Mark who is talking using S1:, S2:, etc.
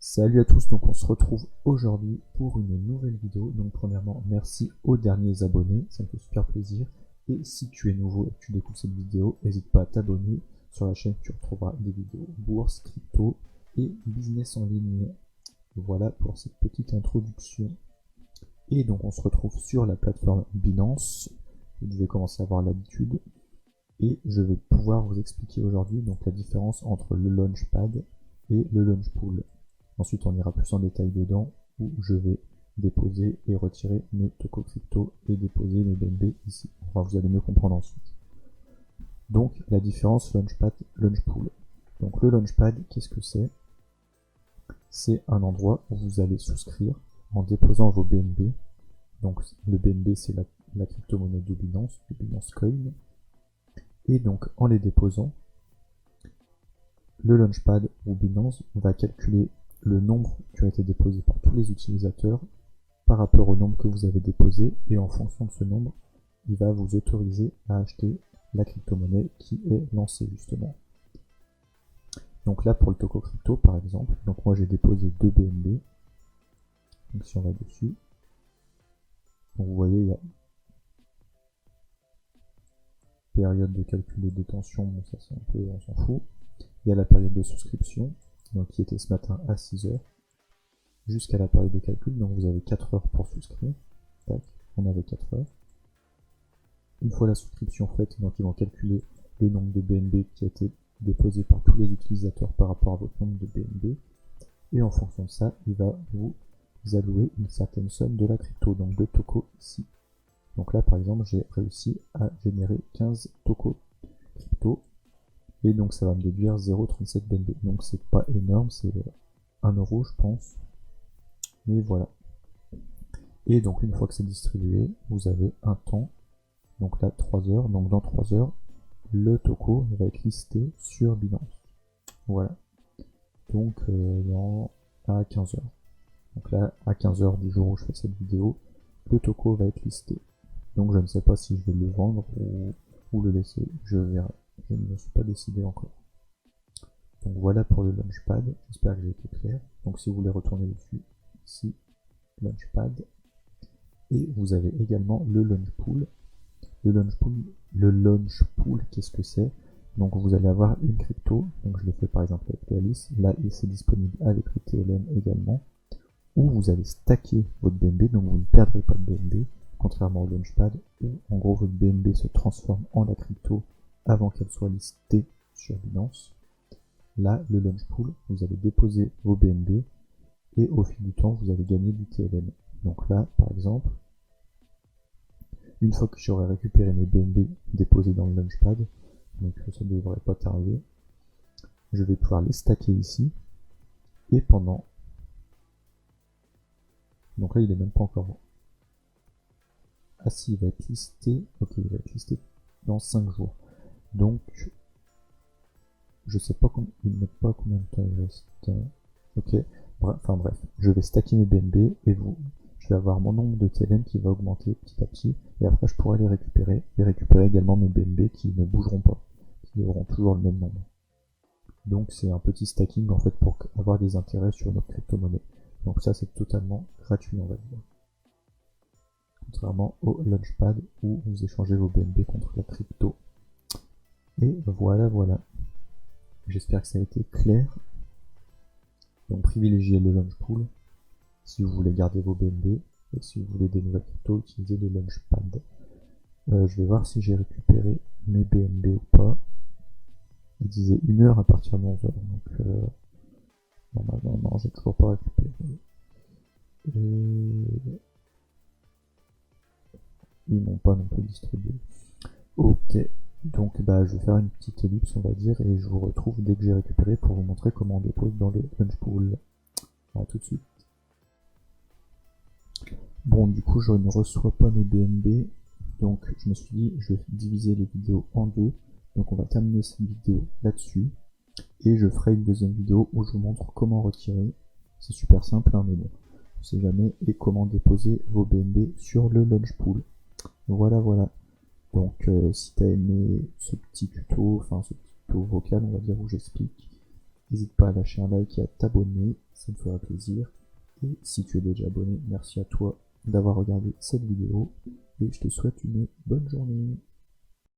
S1: Salut à tous, donc on se retrouve aujourd'hui pour une nouvelle vidéo. Donc premièrement, merci aux derniers abonnés, ça me fait super plaisir. Et si tu es nouveau et que tu découvres cette vidéo, n'hésite pas à t'abonner. Sur la chaîne, tu retrouveras des vidéos bourse, crypto et business en ligne. Voilà pour cette petite introduction. Et donc on se retrouve sur la plateforme Binance. Vous devez commencer à avoir l'habitude. Et je vais pouvoir vous expliquer aujourd'hui donc la différence entre le Launchpad et le Launchpool. Ensuite, on ira plus en détail dedans, où je vais déposer et retirer mes tokos crypto et déposer mes BNB ici. Enfin, vous allez mieux comprendre ensuite. Donc, la différence Launchpad, Launchpool. Donc, le Launchpad, qu'est-ce que c'est? C'est un endroit où vous allez souscrire en déposant vos BNB. Donc, le BNB, c'est la crypto-monnaie de Binance, du Binance Coin. Et donc, en les déposant, le Launchpad ou Binance va calculer le nombre qui a été déposé par tous les utilisateurs par rapport au nombre que vous avez déposé, et en fonction de ce nombre, il va vous autoriser à acheter la crypto-monnaie qui est lancée justement. Donc là pour le Toko Crypto par exemple, donc moi j'ai déposé 2 BNB, donc si on va dessus, donc vous voyez il y a période de calcul de détention, bon ça c'est un peu, on s'en fout, il y a la période de souscription, donc qui était ce matin à 6h, jusqu'à la période de calcul, donc vous avez 4 heures pour souscrire, tac, on avait 4 heures. Une fois la souscription faite, donc ils vont calculer le nombre de BNB qui a été déposé par tous les utilisateurs par rapport à votre nombre de BNB, et en fonction de ça, il va vous allouer une certaine somme de la crypto, donc de tokos ici. Donc là par exemple, j'ai réussi à générer 15 tokos crypto, et donc ça va me déduire 0,37 BNB. Donc c'est pas énorme, c'est 1 euro je pense, mais voilà. Et donc une fois que c'est distribué, vous avez un temps, donc là 3 heures, donc dans 3 heures, le toko va être listé sur Binance. Voilà. Donc à 15 heures. Donc là, à 15 heures du jour où je fais cette vidéo, le toko va être listé. Donc je ne sais pas si je vais le vendre ou le laisser, je verrai. Je ne me suis pas décidé encore. Donc voilà pour le Launchpad, j'espère que j'ai été clair. Donc si vous voulez retourner dessus, ici, Launchpad. Et vous avez également le Launchpool. Le Launchpool, qu'est-ce que c'est? Donc vous allez avoir une crypto, donc je l'ai fait par exemple avec le Alice, là c'est disponible avec le TLM également, où vous allez stacker votre BNB, donc vous ne perdrez pas de BNB, contrairement au Launchpad, où en gros votre BNB se transforme en la crypto avant qu'elle soit listée sur Binance. Là, le Launchpool, vous allez déposer vos BNB, et au fil du temps, vous allez gagner du TLM. Donc là, par exemple, une fois que j'aurai récupéré mes BNB déposés dans le Launchpad, donc ça ne devrait pas tarder, je vais pouvoir les stacker ici, et pendant... Donc là il est même pas encore bon. Ah si, il va être listé, ok, il va être listé dans 5 jours. Donc, je sais pas combien, il met pas combien de temps il reste. Ok, enfin bref, je vais stacker mes BNB, et je vais avoir mon nombre de TLM qui va augmenter petit à petit, et après je pourrai les récupérer, et récupérer également mes BNB qui ne bougeront pas, qui auront toujours le même nombre. Donc c'est un petit stacking en fait pour avoir des intérêts sur notre crypto-monnaie. Donc ça c'est totalement gratuit on va dire. Contrairement au Launchpad où vous échangez vos BNB contre la crypto. Et voilà. J'espère que ça a été clair. Donc privilégiez le Launchpool si vous voulez garder vos BNB, et si vous voulez des nouvelles cryptos, utilisez les Launchpad. Je vais voir si j'ai récupéré mes BNB ou pas. Il disait 1 heure à partir de 11 heures, donc normalement non, j'ai toujours pas récupéré. Et ils m'ont pas non plus distribué. Ok, donc je vais faire une petite ellipse on va dire, et je vous retrouve dès que j'ai récupéré pour vous montrer comment on dépose dans le Launchpool. A tout de suite. Bon, du coup je ne reçois pas mes BNB, donc je me suis dit je vais diviser les vidéos en deux. Donc on va terminer cette vidéo là-dessus, et je ferai une deuxième vidéo où je vous montre comment retirer. C'est super simple hein, mais bon, on sait jamais, et comment déposer vos BNB sur le Launchpool. Voilà. Donc si t'as aimé ce petit tuto, enfin ce petit tuto vocal on va dire où j'explique, N'hésite pas à lâcher un like et à t'abonner, ça me fera plaisir. Et si tu es déjà abonné, merci à toi d'avoir regardé cette vidéo et je te souhaite une bonne journée.